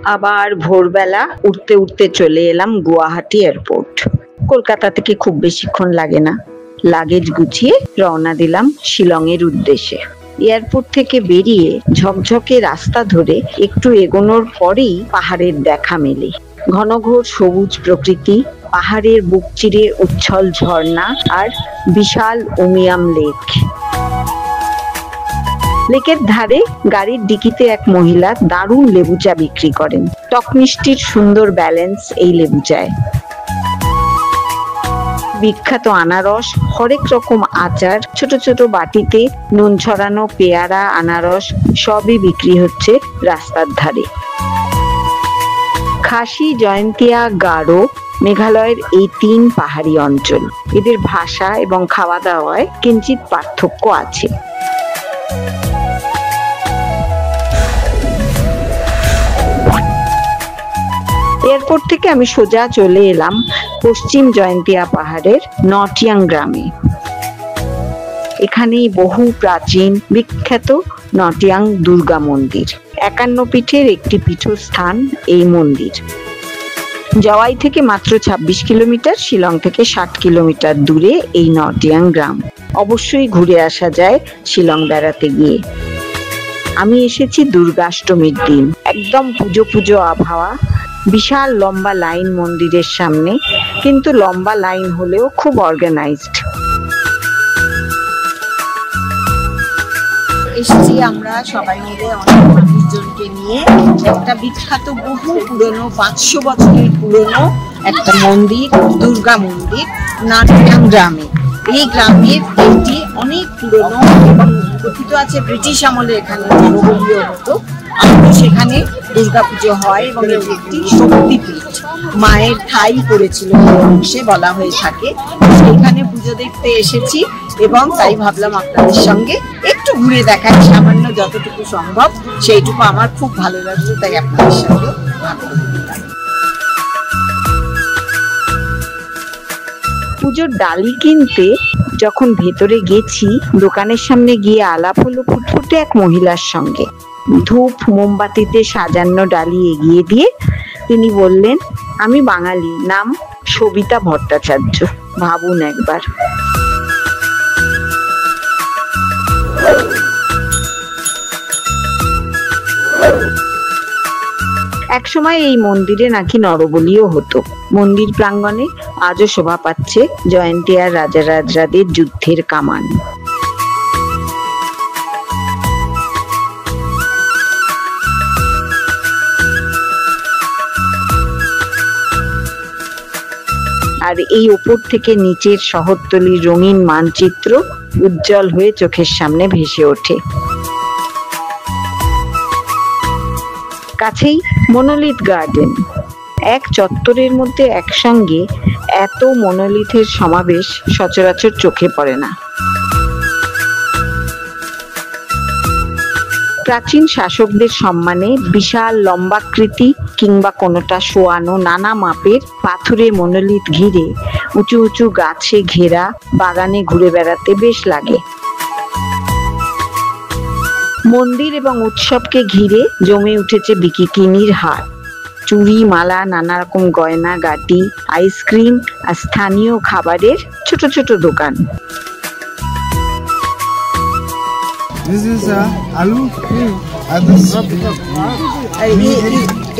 আবার ভোরবেলা উঠতে উঠতে চলে এলাম গুয়াহাটি এয়ারপোর্ট। কলকাতা থেকে খুব বেশিক্ষণ লাগে না। লাগেজ গুছিয়ে রওনা দিলাম শিলংয়ের উদ্দেশ্যে। এয়ারপোর্ট থেকে বেরিয়ে ঝকঝকে রাস্তা ধরে একটু এগোনোর পরেই পাহাড়ের দেখা মেলে। ঘনঘোর সবুজ প্রকৃতি, পাহাড়ের বুক চিরে উচ্ছল ঝর্ণা আর বিশাল উমিয়াম লেক। লেকের ধারে গাড়ির ডিকিতে এক মহিলা দারুণ লেবু চা বিক্রি করেন। টক মিষ্টির সুন্দর ব্যালেন্স এই লেবু চায়। বিখ্যাত আনারস, হরেক রকম আচার, ছোট ছোট বাটিতে নুন ছড়ানো পেয়ারা, আনারস সবই বিক্রি হচ্ছে রাস্তার ধারে। খাসি, জয়ন্তিয়া, গারো মেঘালয়ের এই 3 পাহাড়ি অঞ্চল। এদের ভাষা এবং খাওয়া দাওয়ায় কিঞ্চিত পার্থক্য আছে। এয়ারপোর্ট থেকে আমি সোজা চলে এলাম পশ্চিম জয়ন্তিয়া পাহাড়ের নটিয়াং গ্রামে। এখানেই বহু প্রাচীন বিখ্যাত নটিয়াং দুর্গা মন্দির। 51 পীঠের একটি পীঠস্থান এই মন্দির। জওয়াই থেকে মাত্র 26 কিলোমিটার, শিলং থেকে 60 কিলোমিটার দূরে এই নটিয়াং গ্রাম। অবশ্যই ঘুরে আসা যায় শিলং বেড়াতে গিয়ে। আমি এসেছি দুর্গাষ্টমীর দিন। একদম পুজো পুজো আবহাওয়া। বিশাল লম্বা লাইন মন্দিরের সামনে, কিন্তু লম্বা লাইন হলেও খুব অর্গানাইজড। এসেছি আমরা সবাই মিলে অনেক মানুষজনকে নিয়ে একটা বিখ্যাত বহু পুরনো 500 বছরের পুরনো একটা মন্দির, দুর্গা মন্দির নটিয়াং গ্রামে। এই গ্রামের এটি অনেক পুরনো এবং কথিত আছে ব্রিটিশ আমলে এখানে জনবলীয় হতো। সেখানে দুর্গাপুজো হয় এবং এটি একটি শক্তিপীঠ। মায়ের ঠাঁই করেছিল অংশে বলা হয়ে থাকে। সেখানে পুজো দেখতে এসেছি এবং তাই ভাবলাম আপনাদের সঙ্গে একটু ঘুরে দেখাই, সামান্য যতটুকু সম্ভব সেইটুকু আমার খুব ভালো লাগলো, তাই আপনাদের সঙ্গে পুজোর ডালি কিনতে যখন ভেতরে গেছি, দোকানের সামনে গিয়ে আলাপ হলো ফুটফুটে এক মহিলার সঙ্গে। ধূপ মোমবাতিতে সাজানো ডালি এগিয়ে দিয়ে তিনি বললেন, আমি বাঙালি, নাম সবিতা ভট্টাচার্য। ভাবুন একবার। একসময় এই মন্দিরে নাকি নরবলিও হতো। মন্দির প্রাঙ্গণে আজও শোভা পাচ্ছে জয়ন্তিয়ার রাজারাজরাদের যুদ্ধের কামান। আর এই ওপর থেকে নিচের শহরতলির রঙিন মানচিত্র উজ্জ্বল হয়ে চোখের সামনে ভেসে ওঠে। কাছেই মনোলিথ গার্ডেন। এক চত্বরের মধ্যে একসঙ্গে এত মনোলিথের সমাবেশ সচরাচর চোখে পড়ে না। প্রাচীন শাসকদের সম্মানে বিশাল লম্বাকৃতি কিংবা কোনোটা শোয়ানো নানা মাপের পাথুরে মনোলিথ ঘিরে উঁচু উঁচু গাছে ঘেরা বাগানে ঘুরে বেড়াতে বেশ লাগে। মন্দির এবং উৎসবকে ঘিরে জমে উঠেছে বিকিকিনির হাট, চুড়ি, মালা, নানা রকম গয়না গাটি, আইসক্রিম আর স্থানীয় খাবারের ছোট ছোট দোকান। This is आलू।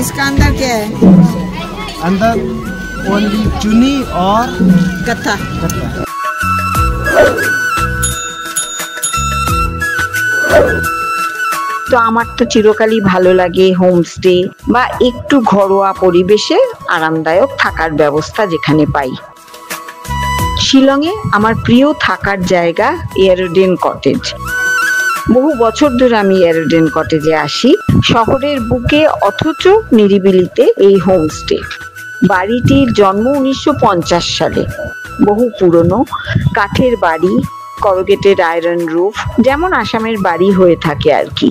इसका अंदर क्या है? अंदर ओनली चुनी और कथा। তো আমার তো চিরকালই ভালো লাগে হোমস্টে বা একটু ঘরোয়া পরিবেশে আরামদায়ক থাকার ব্যবস্থা যেখানে পাই। শিলংয়ে আমার প্রিয় থাকার জায়গা এয়ারডেন কটেজ। বহু বছর ধরে আমি এয়ারডেন কটেজে আসি, শহরের বুকে অথচ নিরিবিলিতে এই হোমস্টে। বাড়িটির জন্ম 1950 সালে। বহু পুরনো কাঠের বাড়ি, করগেটেড আয়রন রুফ, যেমন আসামের বাড়ি হয়ে থাকে আর কি।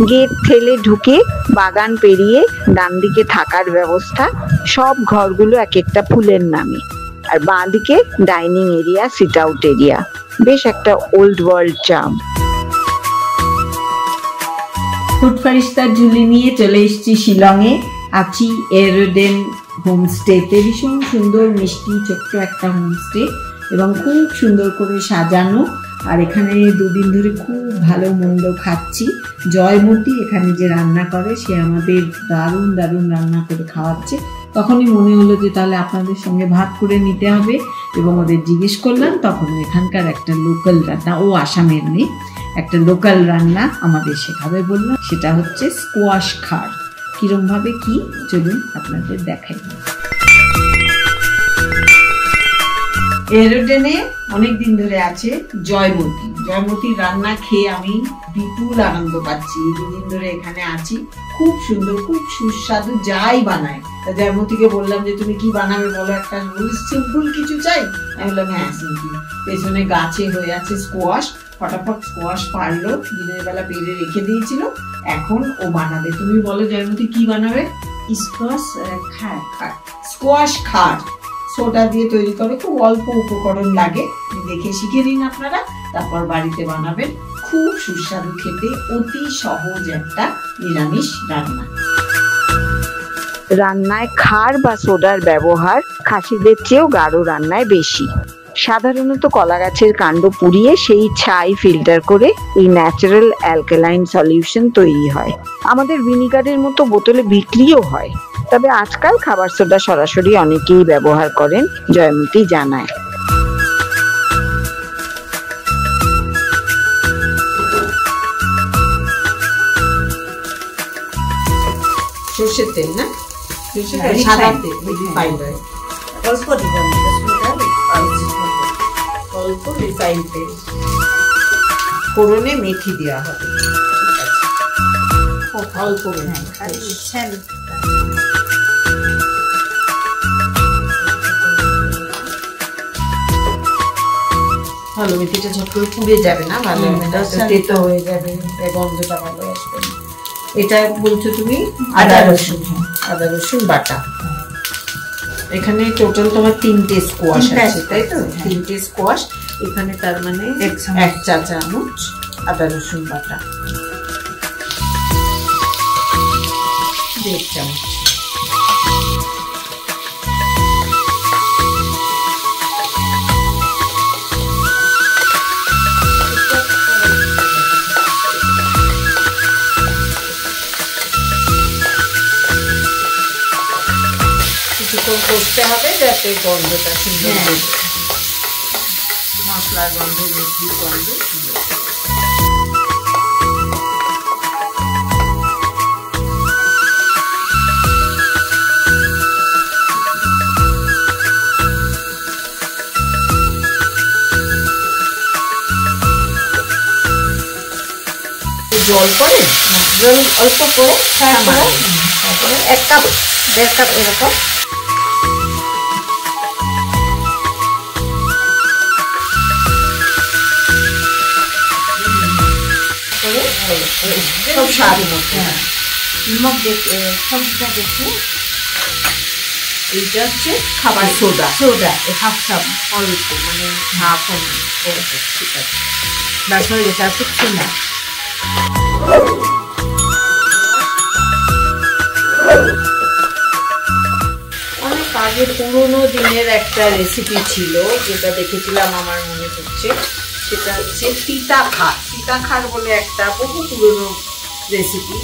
গেট ঠেলে ঢুকে বাগান পেরিয়ে ডান দিকে থাকার ব্যবস্থা। সব ঘরগুলো এক একটা ফুলের নামে। আর বাঁ দিকে dining area, sit out area. বেশ একটা ওল্ড ওয়ার্ল্ড চার্ম। ফুড ফারিস্তার ঝুলি নিয়ে চলে এসেছি শিলংয়ে, আছি এরোডেন হোমস্টেতে। ভীষণ সুন্দর মিষ্টি ছোট্ট একটা হোমস্টে এবং খুব সুন্দর করে সাজানো। আর এখানে দুদিন ধরে খুব ভালো মন্দ খাচ্ছি। জয়মতী এখানে যে রান্না করে সে আমাদের দারুণ দারুণ রান্না করে খাওয়াচ্ছে। তখনই মনে হলো যে তাহলে আপনাদের সঙ্গে ভাগ করে নিতে হবে এবং ওদের জিজ্ঞেস করলাম, তখন এখানকার একটা লোকাল রান্না, ও আসামের নেই, একটা লোকাল রান্না আমাদের শেখাবে বললাম। সেটা হচ্ছে স্কোয়াশ খার। কিরমভাবে কি চলুন আপনাদের দেখাই। এরোডেনে অনেক দিন ধরে আছে জয়মতী। জয়মতীর রান্না খেয়ে আমি বিপুল আনন্দ পাচ্ছি। এই দুদিন ধরে এখানে আছি। খুব সুন্দর, খুব সুস্বাদু, যাই বানায়। তা জয়মতীকে বললাম যে তুমি কি বানাবে বলো একটা, সিম্পল কিছু চাই। আমি বললাম হ্যাঁ সিম্পল। পেছনে গাছে হয়ে আছে স্কোয়াশ, ফটাফট স্কোয়াশ পারলো, দিনের বেলা পেরে রেখে দিয়েছিল, এখন ও বানাবে। তুমি বলো জয়মতী কি বানাবে? স্কোয়াশ খার। খার, স্কোয়াশ খার সোডা দিয়ে তৈরি করে, খুব অল্প উপকরণ লাগে, দেখে শিখে নিন আপনারা, তারপর বাড়িতে বানাবেন। খুব সুস্বাদু খেতে, অতি সহজ একটা নিরামিষ রান্না। রান্নায় খার বা সোডার ব্যবহার খাসিদের চেয়েও গাঢ় রান্নায় বেশি। সাধারণত কলা গাছের কাণ্ড পুড়িয়ে সেই ছাই ফিল্টার করে এই ন্যাচারাল অ্যালকালাইন সলিউশন তৈরি হয়। আমাদের ভিনিগারের মতো বোতলে বিক্রিও হয়, তবে আজকাল খাবার সোডা সরাসরি অনেকেই ব্যবহার করেন, জয়মতী জানায়। সর্ষের তেল না, সর্ষের তেল, সাদা তেল, রিফাইন্ড অয়েল, অল্প দিবেন, অল্প রিফাইন্ড তেল। ফোড়নে মেথি দেওয়া হবে, অল্প ভালো। মেথিটা ঝট করে পুড়ে যাবে না, ভালো তেতো হয়ে যাবে, গন্ধটা ভালো আসবে। এটা বলছো তুমি আদা রসুন, আদা রসুন বাটা। এখানে টোটাল তোমার 3টে স্কোয়াশ আছে, তাই তো? 3টে স্কোয়াশ, এখানে তার মানে 1 চা চামচ আদা রসুন বাটা, 1.5 চামচ। কিছুক্ষণ কষতে হবে যাতে গন্ধটা সুন্দর হবে, মশলার গন্ধ, মেথির গন্ধ সুন্দর। জল পরে, জল অল্প করে, তারপরে 1 কাপ 1.5 কাপ এরকম সব স্বাদ মতো নিমক দেখে সবটা দেখে। এইটা হচ্ছে খাবার সোডা, সোডা 1/2 কাপ, অল্প মানে হাফ। ঠিক আছে, বাস হয়ে গেছে, আর কিছু না। অনেক আগে পুরোনো দিনের একটা রেসিপি ছিল যেটা দেখেছিলাম, আমার মনে হচ্ছে সেটা হচ্ছে তিতা খার। তিতা খার বলে একটা বহু পুরোনো রেসিপি।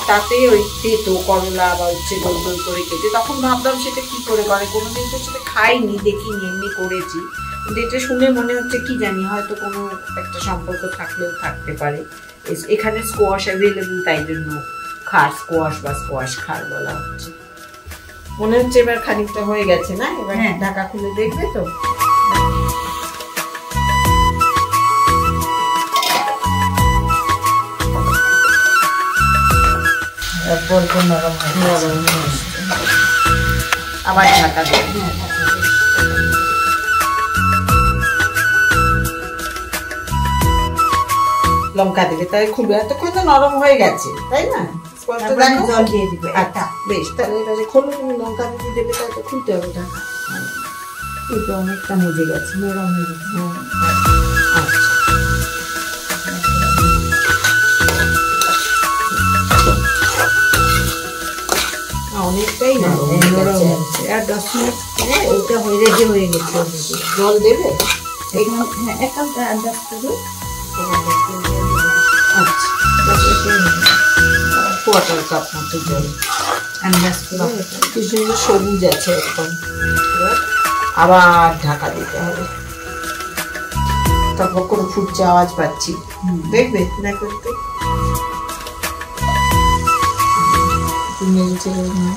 তাতে ওই তেতো করলা বা হচ্ছে গোল গোল করে কেটে, তখন ভাবলাম সেটা কি করে করে, কোনোদিন তো সেটা খাইনি, দেখিনি, এমনি করেছি। কিন্তু এটা শুনে মনে হচ্ছে কি জানি হয়তো কোনো একটা সম্পর্ক থাকলেও থাকতে পারে। এখানে স্কোয়াশ অ্যাভেলেবল, তাই জন্য খার স্কোয়াশ বা স্কোয়াশ খার বলা হচ্ছে। মনে হচ্ছে এবার খানিকটা হয়ে গেছে না? এবার ঢাকা খুলে দেখবে তো। নরম আবার ঢাকা দেবে। লঙ্কা দেবে, তাই খুলবে। এতক্ষণ তো নরম হয়ে গেছে, তাই না? জল দিয়ে দিবে। আচ্ছা বেশ, তাহলে এটা খোলো। তুমি লঙ্কা যদি দেবে তাহলে তো খুলতে হবে ঢাকা। এটা অনেকটা মজে গেছে, নরম হয়ে গেছে। আচ্ছা নরম এই হয়ে নরম গেছে। হচ্ছে। আর 10 মিনিট পরে এইটা হয়ে রেডি হয়ে গেছে already। জল দেবে? এখন হ্যাঁ এক কাপ আন্দাজ করে আচ্ছা, কোয়ার্টার কাপ মতো জল। আন্দাজ করে এটা কি সুন্দর সবুজ আছে একদম। এবার আবার ঢাকা দিতে হবে। তারপর করে ফুটছে, আওয়াজ পাচ্ছি, দেখবে? দেখো একটু। একটু নেড়ে চেড়ে নাও।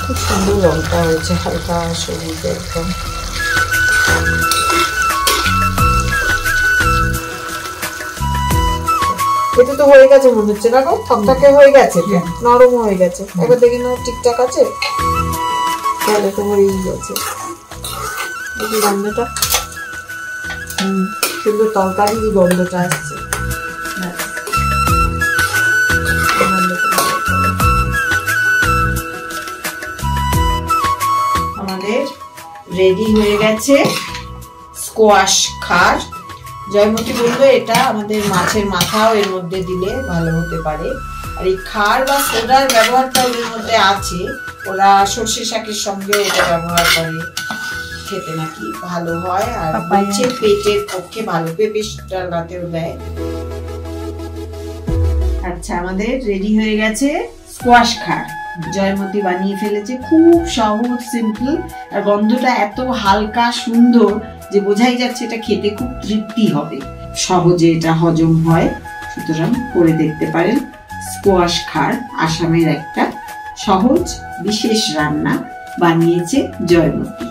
খুব সুন্দর রংটা হয়েছে, হালকা সবুজ একদম। এটা তো হয়ে গেছে মনে হচ্ছে না গো, থকথকে হয়ে গেছে, নরম হয়ে গেছে। একবার দেখে নাও ঠিকঠাক আছে, তাহলে তো হয়েই গেছে। দেখি গন্ধটা, সুন্দর তরকারির গন্ধটা আসছে। আমাদের রেডি হয়ে গেছে স্কোয়াশ খার। জয়মতী বললো এটা আমাদের মাছের মাথাও এর মধ্যে দিলে ভালো হতে পারে। আর এই খার বা সোডার ব্যবহারটা ওর মধ্যে আছে, ওরা সর্ষে শাকের সঙ্গে এটা ব্যবহার করে, খেতে নাকি ভালো হয়। আর বলছে পেটের পক্ষে ভালো, পেঁপে রাতেও দেয়। আচ্ছা, আমাদের রেডি হয়ে গেছে স্কোয়াশ খার। জয়মতী বানিয়ে ফেলেছে, খুব সহজ, সিম্পল, আর গন্ধটা এত হালকা সুন্দর যে বোঝাই যাচ্ছে এটা খেতে খুব তৃপ্তি হবে। সহজে এটা হজম হয়, সুতরাং করে দেখতে পারেন। স্কোয়াশ খার আসামের একটা সহজ বিশেষ রান্না, বানিয়েছে জয়মতী।